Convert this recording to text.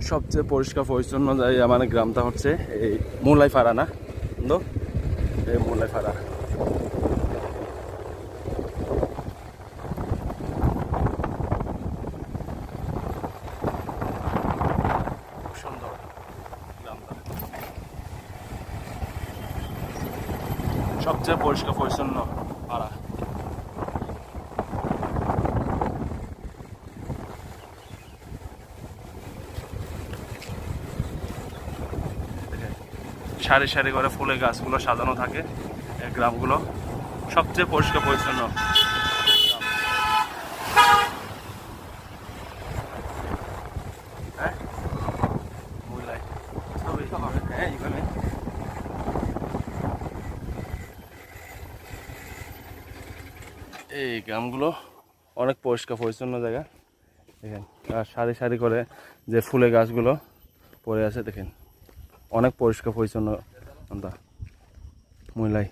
সবচেয়ে পরিষ্কার পরিচ্ছন্ন জায়গা মানে গ্রামটা হচ্ছে এই মুলাইপাড়া না বন্ধু, এই মুলাইপাড়া। খুব সুন্দর গ্রামটা, সবচেয়ে পরিষ্কার পরিচ্ছন্ন পাড়া। সারি সারি করে ফুলের গাছগুলো সাজানো থাকে। এই গ্রামগুলো সবচেয়ে পরিষ্কার পরিচ্ছন্ন গ্রাম। হ্যাঁ মুলাই সবই তো হবে। হ্যাঁ এখানে এই গ্রামগুলো অনেক পরিষ্কার পরিচ্ছন্ন জায়গা। দেখেন আর সারি সারি করে যে ফুলের গাছগুলো পড়ে আছে, দেখেন অনেক পরিষ্কার পরিচ্ছন্ন মুলাই।